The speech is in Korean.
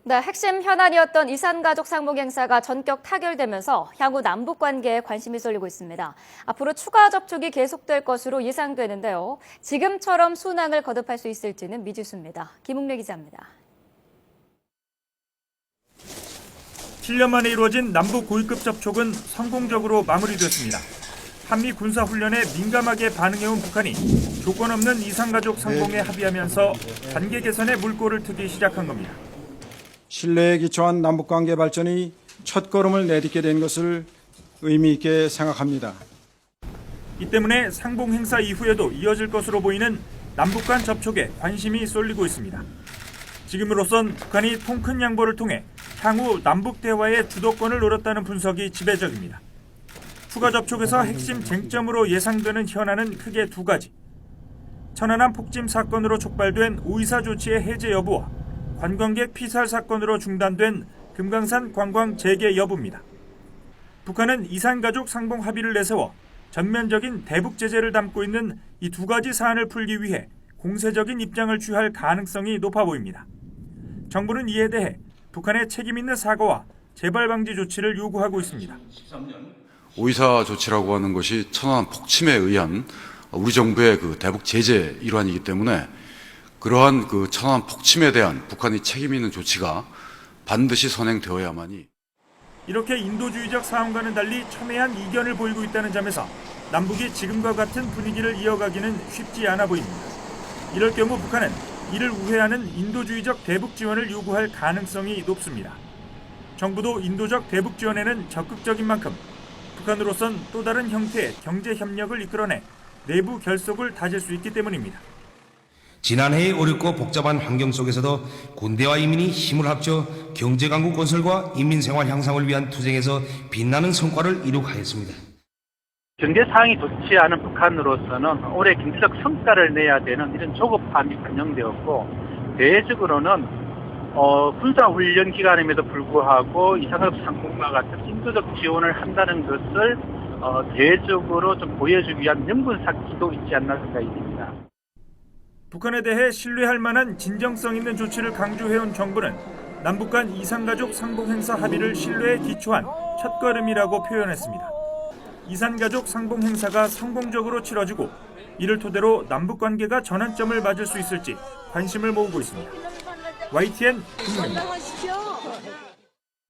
네, 핵심 현안이었던 이산가족 상봉 행사가 전격 타결되면서 향후 남북 관계에 관심이 쏠리고 있습니다. 앞으로 추가 접촉이 계속될 것으로 예상되는데요. 지금처럼 순항을 거듭할 수 있을지는 미지수입니다. 김웅래 기자입니다. 7년 만에 이루어진 남북 고위급 접촉은 성공적으로 마무리됐습니다. 한미 군사훈련에 민감하게 반응해온 북한이 조건 없는 이산가족 상봉에 합의하면서 관계 개선의 물꼬를 트기 시작한 겁니다. 신뢰에 기초한 남북관계 발전이 첫걸음을 내딛게 된 것을 의미 있게 생각합니다. 이 때문에 상봉 행사 이후에도 이어질 것으로 보이는 남북 간 접촉에 관심이 쏠리고 있습니다. 지금으로선 북한이 통 큰 양보를 통해 향후 남북 대화의 주도권을 노렸다는 분석이 지배적입니다. 추가 접촉에서 핵심 쟁점으로 예상되는 현안은 크게 두 가지. 천안함 폭침 사건으로 촉발된 오이사 조치의 해제 여부와 관광객 피살 사건으로 중단된 금강산 관광 재개 여부입니다. 북한은 이산가족 상봉 합의를 내세워 전면적인 대북 제재를 담고 있는 이 두 가지 사안을 풀기 위해 공세적인 입장을 취할 가능성이 높아 보입니다. 정부는 이에 대해 북한의 책임 있는 사과와 재발 방지 조치를 요구하고 있습니다. 오이사 조치라고 하는 것이 천안함 폭침에 의한 우리 정부의 그 대북 제재 일환이기 때문에 그러한 그 천안함 폭침에 대한 북한이 책임 있는 조치가 반드시 선행되어야만이. 이렇게 인도주의적 사안과는 달리 첨예한 이견을 보이고 있다는 점에서 남북이 지금과 같은 분위기를 이어가기는 쉽지 않아 보입니다. 이럴 경우 북한은 이를 우회하는 인도주의적 대북 지원을 요구할 가능성이 높습니다. 정부도 인도적 대북 지원에는 적극적인 만큼 북한으로선 또 다른 형태의 경제 협력을 이끌어내 내부 결속을 다질 수 있기 때문입니다. 지난해의 어렵고 복잡한 환경 속에서도 군대와 인민이 힘을 합쳐 경제강국 건설과 인민생활 향상을 위한 투쟁에서 빛나는 성과를 이룩하였습니다. 경제 상황이 좋지 않은 북한으로서는 올해 경제적 성과를 내야 되는 이런 조급함이 반영되었고, 대외적으로는 군사훈련 기간임에도 불구하고 이산가족 상봉과 같은 인도적 지원을 한다는 것을 대외적으로 좀 보여주기 위한 명분 쌓기도 있지 않나 생각이 듭니다. 북한에 대해 신뢰할 만한 진정성 있는 조치를 강조해온 정부는 남북 간 이산가족 상봉 행사 합의를 신뢰에 기초한 첫걸음이라고 표현했습니다. 이산가족 상봉 행사가 성공적으로 치러지고 이를 토대로 남북 관계가 전환점을 맞을 수 있을지 관심을 모으고 있습니다. YTN 김웅래입니다.